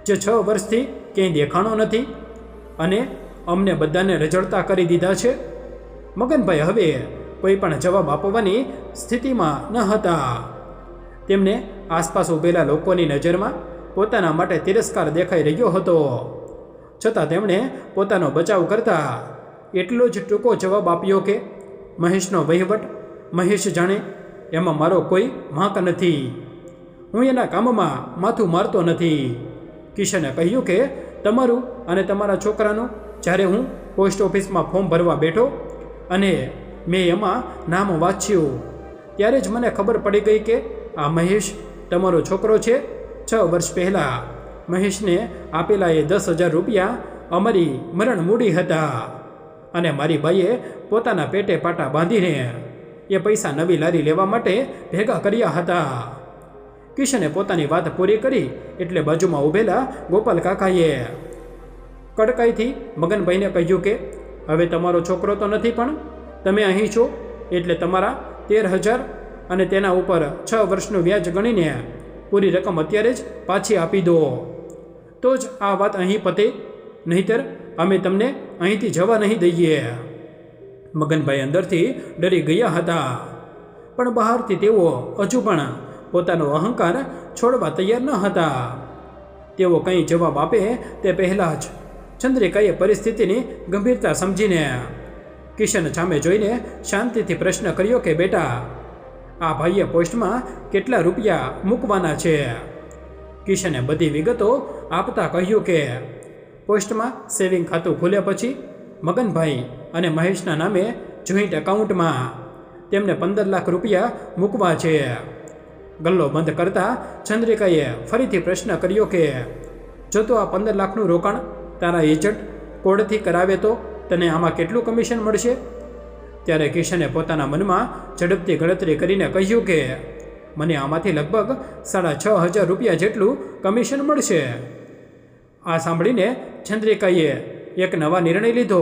જે 6 વર્ષથી ક્યાંય દેખાણો નથી અને અમને બધાને રજળતા કરી દીધા છે. મગનભાઈ હવે કોઈ પણ જવાબ આપવાની સ્થિતિમાં ન હતા. તેમને આસપાસ ઊભેલા લોકોની નજરમાં પોતાના માટે તિરસ્કાર દેખાઈ રહ્યો હતો, છતાં તેમણે પોતાનો બચાવ કરતા એટલો જ ટૂંકો જવાબ આપ્યો કે મહેશનો વહીવટ મહેશ જાણે, એમાં મારો કોઈ વાંક નથી. હું એના કામમાં માથું મારતો નથી. કિશને કહ્યું કે તમારું અને તમારા છોકરાનું જ્યારે હું પોસ્ટ ઓફિસમાં ફોર્મ ભરવા બેઠો અને મેં એમાં નામ વાંચ્યું, ત્યારે જ મને ખબર પડી ગઈ કે આ મહેશ તમારો છોકરો છે. 6 વર્ષ પહેલાં મહેશને આપેલા એ 10,000 રૂપિયા અમારી મરણ મૂડી હતા અને મારી બાઈએ પોતાના પેટે પાટા બાંધીને એ પૈસા નવી લારી લેવા માટે ભેગા કર્યા હતા. કિશને પોતાની વાત પૂરી કરી એટલે બાજુમાં ઊભેલા ગોપાલ કાકાએ કડકાઈથી મગનભાઈને કહ્યું કે હવે તમારો છોકરો તો નથી, પણ તમે અહીં છો એટલે તમારા 13,000 અને તેના ઉપર 6 વર્ષનું વ્યાજ ગણીને પૂરી રકમ અત્યારે જ પાછી આપી દો, તો જ આ વાત અહીં પતે, નહીંતર અમે તમને અહીંથી જવા નહીં દઈએ. મગનભાઈ અંદરથી ડરી ગયા હતા, પણ બહારથી તેઓ હજુ પણ પોતાનો અહંકાર છોડવા તૈયાર ન હતા. તેઓ કંઈ જવાબ આપે તે પહેલાં જ ચંદ્રિકાએ પરિસ્થિતિની ગંભીરતા સમજીને કિશન સામે જોઈને શાંતિથી પ્રશ્ન કર્યો કે બેટા, આ ભાઈએ પોસ્ટમાં કેટલા રૂપિયા મૂકવાના છે? કિશને બધી વિગતો આપતા કહ્યું કે પોસ્ટમાં સેવિંગ ખાતું ખુલ્યા પછી મગનભાઈ અને મહેશના નામે જોઈન્ટ એકાઉન્ટમાં તેમને 15 લાખ રૂપિયા મૂકવા છે. ગલ્લો બંધ કરતા ચંદ્રિકાએ ફરીથી પ્રશ્ન કર્યો કે જો તો આ 15 લાખનું રોકાણ તારા એજન્ટ કોર્ટથી કરાવે તો તને આમાં કેટલું કમિશન મળશે? ત્યારે કિશને પોતાના મનમાં ઝડપથી ગણતરી કરીને કહ્યું કે મને આમાંથી લગભગ 6,500 રૂપિયા જેટલું કમિશન મળશે. આ સાંભળીને ચંદ્રિકાએ એક નવા નિર્ણય લીધો,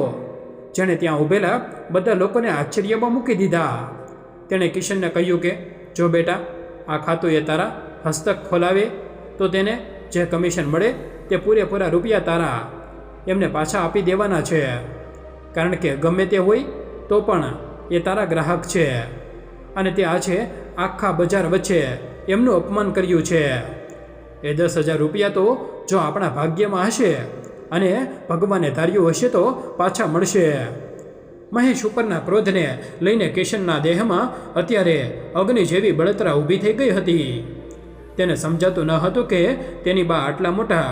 જેણે ત્યાં ઊભેલા બધા લોકોને આશ્ચર્યમાં મૂકી દીધા. તેણે કિશનને કહ્યું કે જો બેટા, આ ખાતું એ તારા હસ્તક ખોલાવે તો તેને જે કમિશન મળે તે પૂરેપૂરા રૂપિયા તારા એમને પાછા આપી દેવાના છે, કારણ કે ગમે તે હોય તો પણ એ તારા ગ્રાહક છે અને તે આજે આખા બજાર વચ્ચે એમનું અપમાન કર્યું છે. એ 10,000 રૂપિયા તો જો આપણા ભાગ્યમાં હશે અને ભગવાને ધાર્યું હશે તો પાછા મળશે. મહેશ ઉપરના ક્રોધને લઈને કિશનના દેહમાં અત્યારે અગ્નિ જેવી બળતરા ઊભી થઈ ગઈ હતી. તેને સમજાતું ન હતું કે તેની બા આટલા મોટા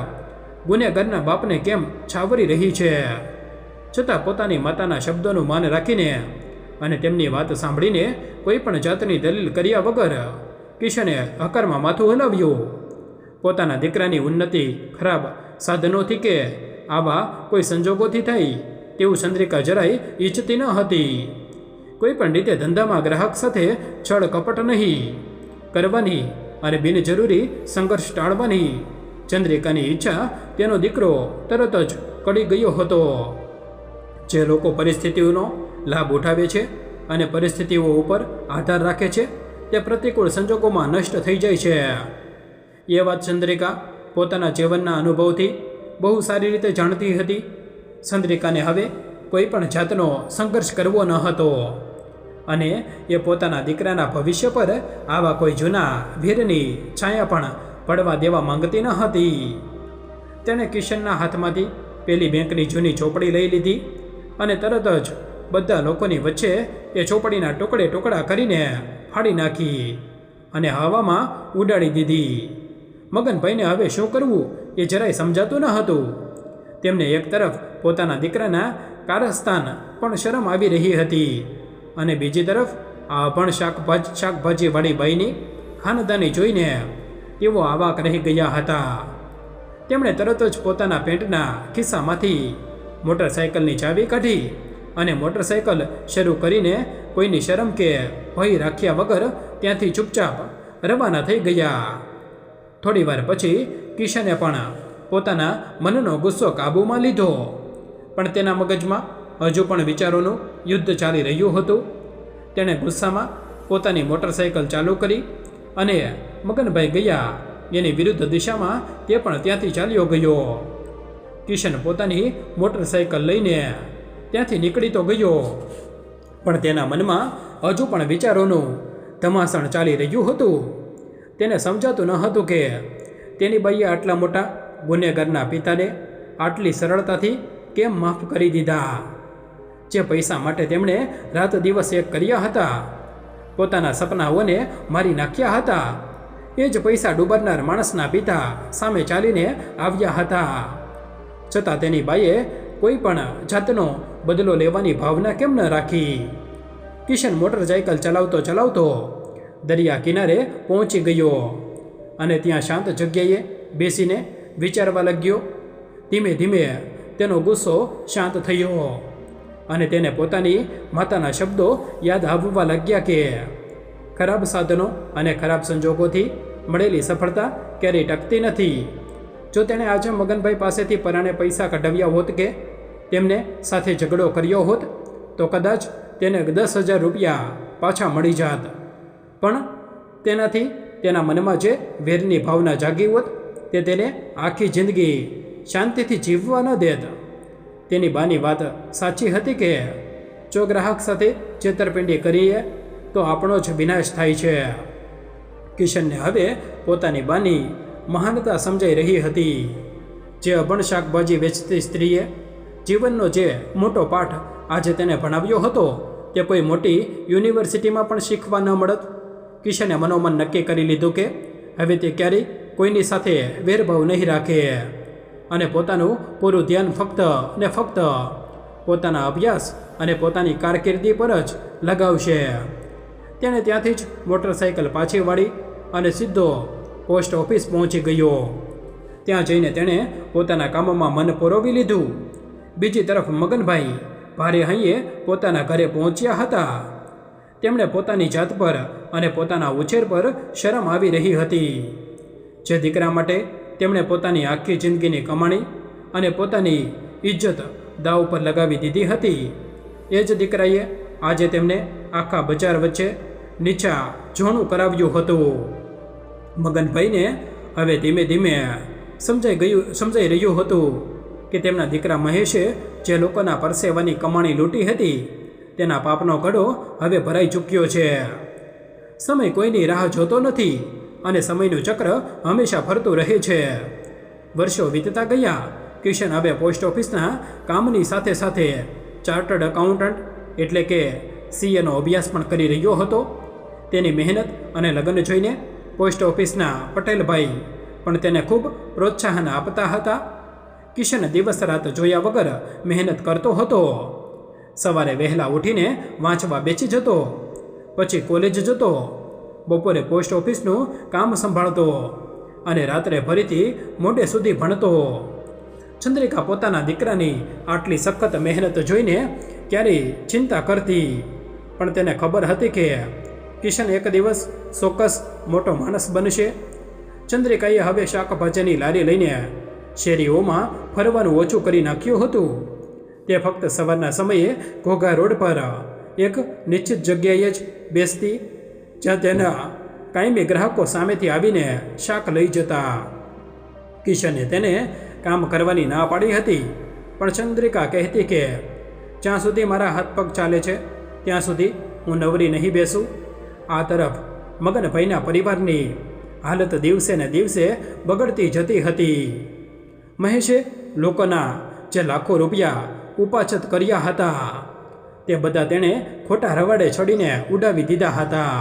ગુનેગારના બાપને કેમ છાવરી રહી છે. છતાં પોતાની માતાના શબ્દોનું માન રાખીને અને તેમની વાત સાંભળીને કોઈ પણ જાતની દલીલ કર્યા વગર કિશને હકારમાં માથું હલાવ્યું. પોતાના દીકરાની ઉન્નતિ ખરાબ સાધનોથી કે આવા કોઈ સંજોગોથી થઈ તેવું ચંદ્રિકા જરાય ઈચ્છતી ન હતી. કોઈ પણ રીતે ધંધામાં ગ્રાહક સાથે છળ કપટ નહીં કરવાની અને બિનજરૂરી સંઘર્ષ ટાળવાની ચંદ્રિકાની ઈચ્છા તેનો દીકરો તરત જ કળી ગયો હતો. જે લોકો પરિસ્થિતિઓનો લાભ ઉઠાવે છે અને પરિસ્થિતિઓ ઉપર આધાર રાખે છે તે પ્રતિકૂળ સંજોગોમાં નષ્ટ થઈ જાય છે. એ વાત ચંદ્રિકા પોતાના જીવનના અનુભવથી બહુ સારી રીતે જાણતી હતી. ચંદ્રિકાને હવે કોઈ પણ જાતનો સંઘર્ષ કરવો ન હતો અને એ પોતાના દીકરાના ભવિષ્ય પર આવા કોઈ જૂના વીરની છાયા પણ પડવા દેવા માંગતી ન હતી. તેણે કિશનના હાથમાંથી પેલી બેંકની જૂની ચોપડી લઈ લીધી અને તરત જ બધા લોકોની વચ્ચે એ ચોપડીના ટુકડા કરીને ફાડી નાખી અને હવામાં ઉડાડી દીધી. મગનભાઈને હવે શું કરવું એ જરાય સમજાતું ન હતું. તેમને એક તરફ પોતાના દીકરાના કારસ્તાન પણ શરમ આવી રહી હતી અને બીજી તરફ આ અભણ શાકભાજીવાળી બાઈની ખાનદાની જોઈને તેઓ આવાક રહી ગયા હતા. તેમણે તરત જ પોતાના પેન્ટના ખિસ્સામાંથી મોટરસાઇકલની ચાવી કાઢી અને મોટરસાઇકલ શરૂ કરીને કોઈની શરમ કે ભય રાખ્યા વગર ત્યાંથી ચૂપચાપ રવાના થઈ ગયા. થોડીવાર પછી કિશને પણ પોતાના મનનો ગુસ્સો કાબૂમાં લીધો, પણ તેના મગજમાં હજુ પણ વિચારોનું યુદ્ધ ચાલી રહ્યું હતું. તેણે ગુસ્સામાં પોતાની મોટરસાઇકલ ચાલુ કરી અને મગનભાઈ ગયા એની વિરુદ્ધ દિશામાં તે પણ ત્યાંથી ચાલ્યો ગયો. કિશન પોતાની મોટરસાઇકલ લઈને ત્યાંથી નીકળી તો ગયો, પણ તેના મનમાં હજુ પણ વિચારોનું ધમાસણ ચાલી રહ્યું હતું. તેને સમજાતું ન હતું કે તેની બાઈએ આટલા મોટા ગુનેગારના પિતાને આટલી સરળતાથી કેમ માફ કરી દીધા. જે પૈસા માટે તેમણે રાત દિવસ એક કર્યા હતા, પોતાના સપનાઓને મારી નાખ્યા હતા, એ જ પૈસા ડૂબાડનાર માણસના પિતા સામે ચાલીને આવ્યા હતા. છતાં તેની બાઈએ કોઈ પણ જાતનો બદલો લેવાની ભાવના કેમ ન રાખી. કિશન મોટરસાઇકલ ચલાવતો દરિયા કિનારે પહોંચી ગયો અને ત્યાં શાંત જગ્યાએ બેસીને વિચારવા લાગ્યો. ધીમે ધીમે તેનો ગુસ્સો શાંત થયો અને તેને પોતાની માતાના શબ્દો યાદ આવવા લાગ્યા કે ખરાબ સાધનો અને ખરાબ સંજોગોથી મળેલી સફળતા ક્યારેય ટકતી નથી. જો તેણે આજે મગનભાઈ પાસેથી પરાણે પૈસા કઢાવ્યા હોત કે તેમને સાથે ઝઘડો કર્યો હોત તો કદાચ તેને 10,000 રૂપિયા પાછા મળી જાત, પણ તેનાથી તેના મનમાં જે વેરની ભાવના જાગી હોત તે તેને આખી જિંદગી શાંતિથી જીવવા ન દેત. તેની બાની વાત સાચી હતી કે જો ગ્રાહક સાથે છેતરપિંડી કરીએ તો આપણો જ વિનાશ થાય છે. કિશનને હવે પોતાની બાની મહાનતા સમજાઈ રહી હતી. જે અભણ શાકભાજી વેચતી સ્ત્રીએ જીવનનો જે મોટો પાઠ આજે તેને ભણાવ્યો હતો તે કોઈ મોટી યુનિવર્સિટીમાં પણ શીખવા ન મળત. કિશને મનોમન નક્કી કરી લીધું કે હવે તે ક્યારેય કોઈની સાથે વેરભાવ નહીં રાખે અને પોતાનું પૂરું ધ્યાન ફક્ત ને ફક્ત પોતાના અભ્યાસ અને પોતાની કારકિર્દી પર જ લગાવશે. તેણે ત્યાંથી જ મોટરસાઇકલ પાછી વાળી અને સીધો પોસ્ટ ઓફિસ પહોંચી ગયો. ત્યાં જઈને તેણે પોતાના કામમાં મન પરોવી લીધું. બીજી તરફ મગનભાઈ ભારે હૈયે પોતાના ઘરે પહોંચ્યા હતા. તેમણે પોતાની જાત પર અને પોતાના ઉછેર પર શરમ આવી રહી હતી. જે દીકરા માટે તેમણે પોતાની આખી જિંદગીની કમાણી અને પોતાની ઇજ્જત દાવ પર લગાવી દીધી હતી, એ જ દીકરાએ આજે તેમને આખા બજાર વચ્ચે નીચા જોણું કરાવ્યું હતું. મગનભાઈને હવે ધીમે ધીમે સમજાઈ રહ્યું હતું કે તેમના દીકરા મહેશે જે લોકોના પરસેવાની કમાણી લૂંટી હતી તેના પાપનો ઘડો હવે ભરાઈ ચૂક્યો છે. સમય કોઈની રાહ જોતો નથી અને સમયનું ચક્ર હંમેશા ફરતું રહે છે. વર્ષો વીતતા ગયા. કિશન હવે પોસ્ટ ઓફિસના કામની સાથે સાથે ચાર્ટર્ડ એકાઉન્ટન્ટ એટલે કે CAનો અભ્યાસ પણ કરી રહ્યો હતો. તેની મહેનત અને લગ્ન જોઈને પોસ્ટ ઓફિસના પટેલભાઈ પણ તેને ખૂબ પ્રોત્સાહન આપતા હતા. કિશન દિવસ રાત જોયા વગર મહેનત કરતો હતો. સવારે વહેલા ઉઠીને વાંચવા બેસી જતો, પછી કોલેજ જતો, બપોરે પોસ્ટ ઓફિસનું કામ સંભાળતો અને રાત્રે ફરીથી મોડે સુધી ભણતો. ચંદ્રિકા પોતાના દીકરાની આટલી સખત મહેનત જોઈને ક્યારેય ચિંતા કરતી, પણ તેને ખબર હતી કે કિશન એક દિવસ ચોક્કસ મોટો માણસ બનશે. ચંદ્રિકાએ હવે શાકભાજીની લારી લઈને શેરીઓમાં ફરવાનું ઓછું કરી નાખ્યું હતું. તે ફક્ત સવારના સમયે ઘોઘા રોડ પર એક નિશ્ચિત જગ્યાએ જ બેસતી, જ્યાં તેના કાયમી ગ્રાહકો સામેથી આવીને શાક લઈ જતા. કિશને તેને કામ કરવાની ના પાડી હતી, પણ ચંદ્રિકા કહેતી કે જ્યાં સુધી મારા હાથ પગ ચાલે છે ત્યાં સુધી હું નવરી નહીં બેસું. આ તરફ મગનભાઈના પરિવારની હાલત દિવસે ને દિવસે બગડતી જતી હતી. મહેશે લોકોના જે લાખો રૂપિયા ઉપાછત કર્યા હતા તે બધા તેણે ખોટા રવાડે ચડીને ઉડાવી દીધા હતા.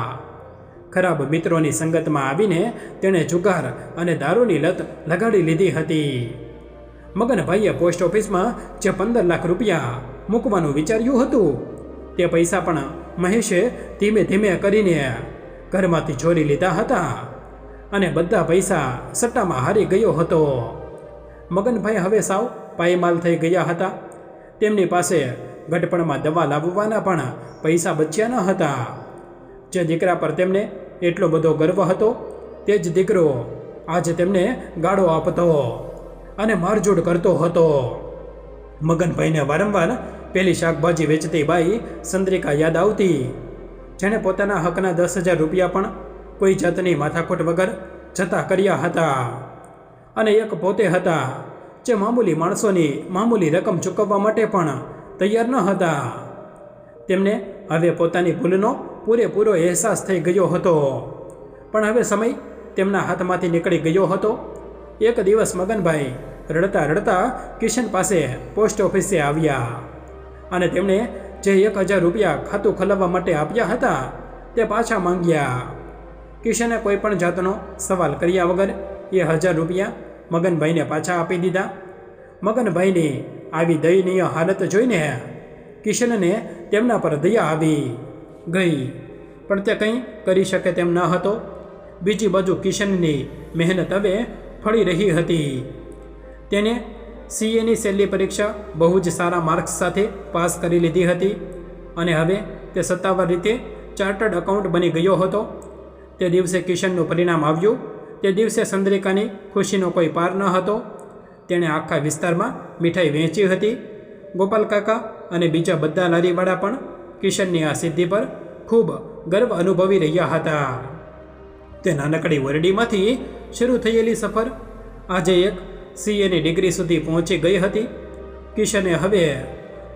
ખરાબ મિત્રોની સંગતમાં આવીને તેણે જુગાર અને દારૂની લત લગાડી લીધી હતી. મગનભાઈએ પોસ્ટ ઓફિસમાં જે 15 લાખ રૂપિયા મૂકવાનું વિચાર્યું હતું તે પૈસા પણ મહેશે ધીમે ધીમે કરીને ઘરમાંથી ચોરી લીધા હતા અને બધા પૈસા સટ્ટામાં હારી ગયો હતો. મગનભાઈ હવે સાવ પાયમાલ થઈ ગયા હતા. તેમની પાસે ગઢપણમાં દવા લાવવાના પણ પૈસા બચ્યા ન હતા. જે દીકરા પર તેમને એટલો બધો ગર્વ હતો તે જ દીકરો આજે તેમને ગાળો આપતો અને મારઝૂડ કરતો હતો. મગનભાઈને વારંવાર પેલી શાકભાજી વેચતી બાઈ ચંદ્રિકા યાદ આવતી, જેણે પોતાના હકના 10,000 રૂપિયા પણ કોઈ જાતની માથાકૂટ વગર જતા કર્યા હતા. અને એક પોતે હતા જે મામૂલી માણસોની મામૂલી રકમ ચૂકવવા માટે પણ તૈયાર ન હતા. તેમને હવે પોતાની ભૂલનો પૂરેપૂરો અહેસાસ થઈ ગયો હતો, પણ હવે સમય તેમના હાથમાંથી નીકળી ગયો હતો. એક દિવસ મગનભાઈ રડતા રડતા કિશન પાસે પોસ્ટ ઓફિસે આવ્યા અને તેમણે જે 1,000 રૂપિયા ખાતું ખોલાવવા માટે આપ્યા હતા તે પાછા માંગ્યા. કિશને કોઈ પણ જાતનો સવાલ કર્યા વગર એ 1,000 રૂપિયા મગનભાઈને પાછા આપી દીધા. મગનભાઈની આવી દયનીય હાલત જોઈને કિશનને તેમના પર દયા આવી ગઈ, પણ તે કંઈ કરી શકે તેમ ન હતો. બીજી બાજુ કિશનની મહેનત હવે ફળી રહી હતી. તેને CAની છેલ્લી પરીક્ષા બહુ જ સારા માર્ક્સ સાથે પાસ કરી લીધી હતી અને હવે તે સત્તાવાર રીતે ચાર્ટર્ડ એકાઉન્ટ બની ગયો હતો. તે દિવસે કિશનનું પરિણામ આવ્યું તે દિવસે ચંદ્રિકાની ખુશીનો કોઈ પાર ન હતો. તેણે આખા વિસ્તારમાં મીઠાઈ વહેંચી હતી. ગોપાલ કાકા અને બીજા બધા લારીવાળા પણ કિશનની આ સિદ્ધિ પર ખૂબ ગર્વ અનુભવી રહ્યા હતા. તે નાનકડી ઓરડીમાંથી શરૂ થયેલી સફર આજે એક સીએની ડિગ્રી સુધી પહોંચી ગઈ હતી. કિશને હવે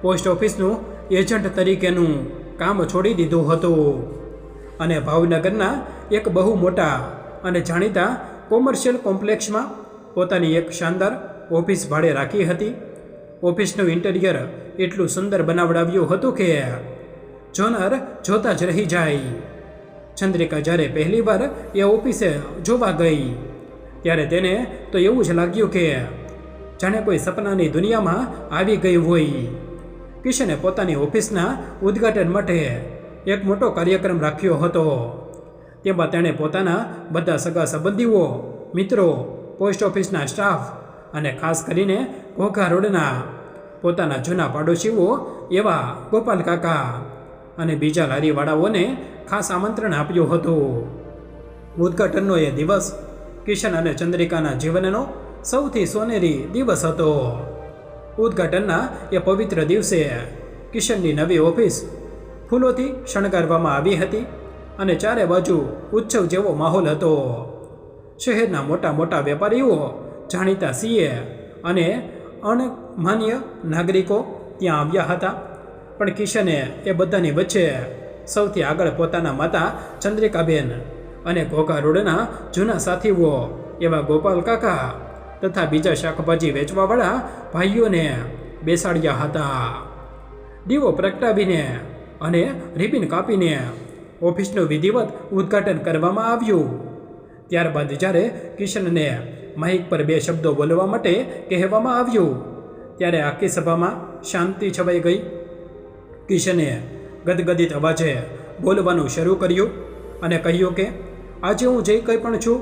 પોસ્ટ ઓફિસનું એજન્ટ તરીકેનું કામ છોડી દીધું હતું અને ભાવનગરના એક બહુ મોટા અને જાણીતા કોમર્શિયલ કોમ્પ્લેક્સમાં પોતાની એક શાનદાર ઓફિસ ભાડે રાખી હતી. ઓફિસનું ઇન્ટિરિયર એટલું સુંદર બનાવડાવ્યું હતું કે જોનાર જોતા જ રહી જાય. ચંદ્રિકા જ્યારે પહેલીવાર એ ઓફિસે જોવા ગઈ ત્યારે તેને તો એવું જ લાગ્યું કે જાણે કોઈ સપનાની દુનિયામાં આવી ગઈ હોય. કિશને પોતાની ઓફિસના ઉદ્ઘાટન માટે એક મોટો કાર્યક્રમ રાખ્યો હતો. તેમાં તેણે પોતાના બધા સગા સંબંધીઓ, મિત્રો, પોસ્ટ ઓફિસના સ્ટાફ અને ખાસ કરીને ઘોઘા રોડના પોતાના જૂના પાડોશીઓ એવા ગોપાલ કાકા અને બીજા લારીવાળાઓને ખાસ આમંત્રણ આપ્યું હતું. ઉદ્ઘાટનનો એ દિવસ કિશન અને ચંદ્રિકાના જીવનનો સૌથી સોનેરી દિવસ હતો. ઉદ્ઘાટનના એ પવિત્ર દિવસે કિશનની નવી ઓફિસ ફૂલોથી શણગારવામાં આવી હતી અને ચારે બાજુ ઉત્સવ જેવો માહોલ હતો. શહેરના મોટા મોટા વેપારીઓ, જાણીતા સીએ અને અણમાન્ય નાગરિકો ત્યાં આવ્યા હતા. પણ કિશને એ બધાની વચ્ચે સૌથી આગળ પોતાના માતા ચંદ્રિકાબેન અને ઘોઘા રોડના જૂના સાથીઓ એવા ગોપાલ કાકા તથા બીજા શાકભાજી વેચવાવાળા ભાઈઓને બેસાડ્યા હતા. દીવો પ્રગટાવીને અને રિબિન કાપીને ઓફિસનું વિધિવત ઉદ્ઘાટન કરવામાં આવ્યું. ત્યારબાદ જ્યારે કિશનને માઇક પર 2 શબ્દો બોલવા માટે કહેવામાં આવ્યું ત્યારે આખી સભામાં શાંતિ છવાઈ ગઈ. કિશને ગદગદિત અવાજે બોલવાનું શરૂ કર્યું અને કહ્યું કે આજે હું જે કંઈ પણ છું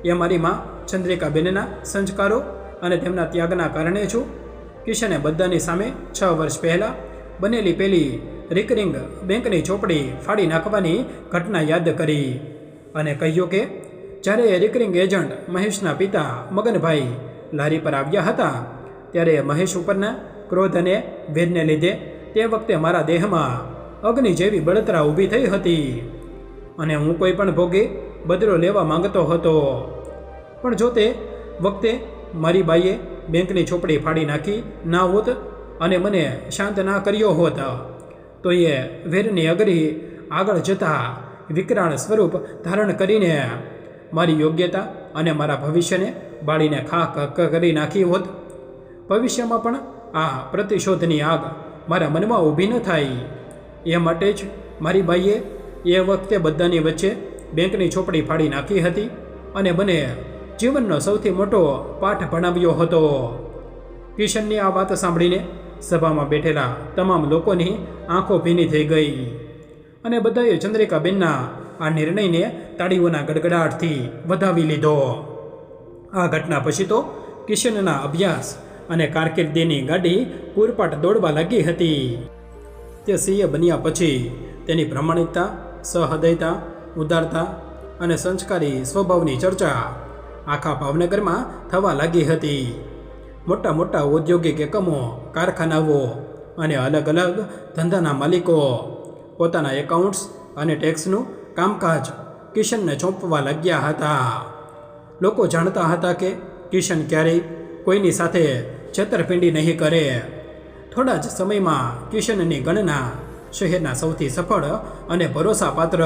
એ મારી મા ચંદ્રિકાબેનના સંસ્કારો અને તેમના ત્યાગના કારણે છું. કિશને બધાની સામે 6 વર્ષ પહેલાં બનેલી પેલી રિકરિંગ બેંકની ચોપડી ફાડી નાખવાની ઘટના યાદ કરી અને કહ્યું કે જ્યારે રિકરિંગ એજન્ટ મહેશના પિતા મગનભાઈ લારી પર આવ્યા હતા ત્યારે મહેશ ઉપરના ક્રોધ અને વેદને લીધે તે વખતે મારા દેહમાં અગ્નિ જેવી બળતરા ઊભી થઈ હતી અને હું કોઈ પણ ભોગે બદલો લેવા માંગતો હતો. પણ જો તે વખતે મારી બાઈએ બેંકની ચોપડી ફાડી નાખી ના હોત અને મને શાંત ના કર્યો હોત તો એ વેરની અગરી આગળ જતાં વિકરાળ સ્વરૂપ ધારણ કરીને મારી યોગ્યતા અને મારા ભવિષ્યને બાળીને ખાખ કરી નાખી હોત. ભવિષ્યમાં પણ આ પ્રતિશોધની આગ મારા મનમાં ઊભી ન થાય એ માટે જ મારી બાઈએ એ વખતે બધાની વચ્ચે બેંકની ચોપડી ફાડી નાખી હતી અને મને જીવનનો સૌથી મોટો પાઠ ભણાવ્યો હતો. કિશનની આ વાત સાંભળીને સભામાં બેઠેલા તમામ લોકોની આંખો ભીની થઈ ગઈ અને બધાએ ચંદ્રિકાબેનના આ નિર્ણયને તાળીઓના ગડગડાટથી વધાવી લીધો. આ ઘટના પછી તો કિશનના અભ્યાસ અને કારકિર્દીની ગાડી પૂરપાટ દોડવા લાગી હતી. તે સીએ બન્યા પછી તેની પ્રમાણિકતા, સહૃદયતા, ઉદારતા અને સંસ્કારી સ્વભાવની ચર્ચા આખા ભાવનગરમાં થવા લાગી હતી. મોટા મોટા ઔદ્યોગિક એકમો, કારખાનાઓ અને અલગ અલગ ધંધાના માલિકો પોતાના એકાઉન્ટ્સ અને ટેક્સનું કામકાજ કિશનને સોંપવા લાગ્યા હતા. લોકો જાણતા હતા કે કિશન ક્યારેય કોઈની સાથે છેતરપિંડી નહીં કરે. થોડા જ સમયમાં કિશનની ગણના શહેરના સૌથી સફળ અને ભરોસાપાત્ર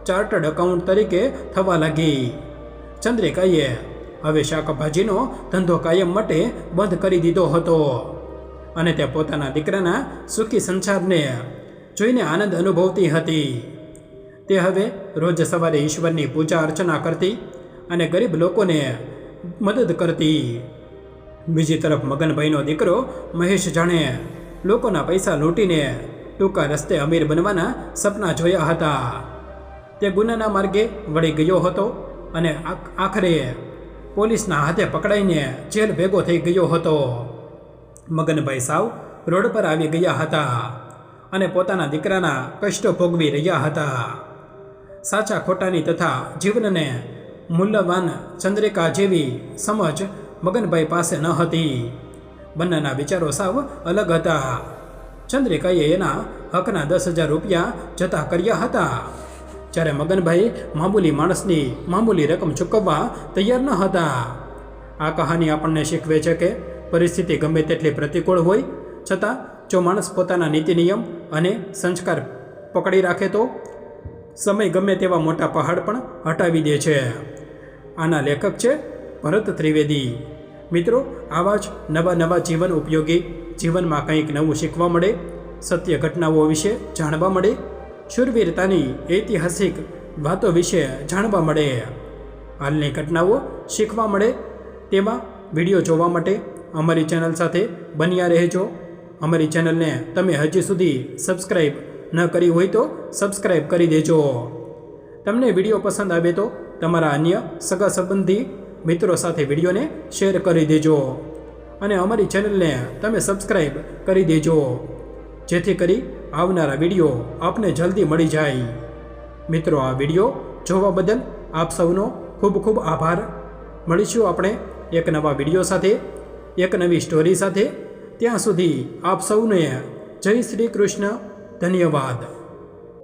ચાર્ટર્ડ એકાઉન્ટ તરીકે થવા લાગી. ચંદ્રિકાએ હવે શાકભાજીનો ધંધો કાયમ માટે બંધ કરી દીધો હતો અને તે પોતાના દીકરાના સુખી સંસારને જોઈને આનંદ અનુભવતી હતી. તે હવે રોજ સવારે ઈશ્વરની પૂજા અર્ચના કરતી અને ગરીબ લોકોને મદદ કરતી. બીજી તરફ મગનભાઈનો દીકરો મહેશ જાણે લોકોના પૈસા લૂંટીને ટૂંકા રસ્તે અમીર બનવાના સપના જોયા હતા. તે ગુનાના માર્ગે વળી ગયો હતો અને આખરે પોલીસના હાથે પકડાઈને જેલ ભેગો થઈ ગયો હતો. મગનભાઈ સાવ રોડ પર આવી ગયા હતા અને પોતાના દીકરાના કષ્ટો ભોગવી રહ્યા હતા. સાચા ખોટાની તથા જીવનને મૂલ્યવાન ચંદ્રિકા જેવી સમજ મગનભાઈ પાસે ન હતી. બંનેના વિચારો સાવ અલગ હતા. ચંદ્રિકાએ એના હકના 10,000 રૂપિયા જતા કર્યા હતા, જ્યારે મગનભાઈ મામૂલી માણસની મામૂલી રકમ ચૂકવવા તૈયાર ન હતા. આ કહાની આપણને શીખવે છે કે પરિસ્થિતિ ગમે તેટલી પ્રતિકૂળ હોય છતાં જો માણસ પોતાના નીતિ નિયમ અને સંસ્કાર પકડી રાખે તો સમય ગમે તેવા મોટા પહાડ પણ હટાવી દે છે. આના લેખક છે ભરત ત્રિવેદી. મિત્રો, આવા જ નવા જીવન ઉપયોગી, જીવનમાં કંઈક નવું શીખવા મળે, સત્ય ઘટનાઓ વિશે જાણવા મળે, શૂરવીરતાની ઐતિહાસિક વાતો વિશે જાણવા મળે, હાલની ઘટનાઓ શીખવા મળે તેવા વિડીયો જોવા માટે અમારી ચેનલ સાથે બન્યા રહેજો. અમારી ચેનલને તમે હજી સુધી સબસ્ક્રાઈબ ન કરી હોય તો સબસ્ક્રાઈબ કરી દેજો. તમને વિડીયો પસંદ આવે તો તમારા અન્ય સગા સંબંધી મિત્રો સાથે વિડીયોને શેર કરી દેજો અને અમારી ચેનલને તમે સબસ્ક્રાઈબ કરી દેજો, જેથી કરી આવનારા વિડીયો આપને જલ્દી મળી જાય. મિત્રો, આ વિડીયો જોવા બદલ આપ સૌનો ખૂબ ખૂબ આભાર. મળીશું આપણે એક નવા વિડીયો સાથે, એક નવી સ્ટોરી સાથે. ત્યાં સુધી આપ સૌને જય શ્રી કૃષ્ણ. ધન્યવાદ.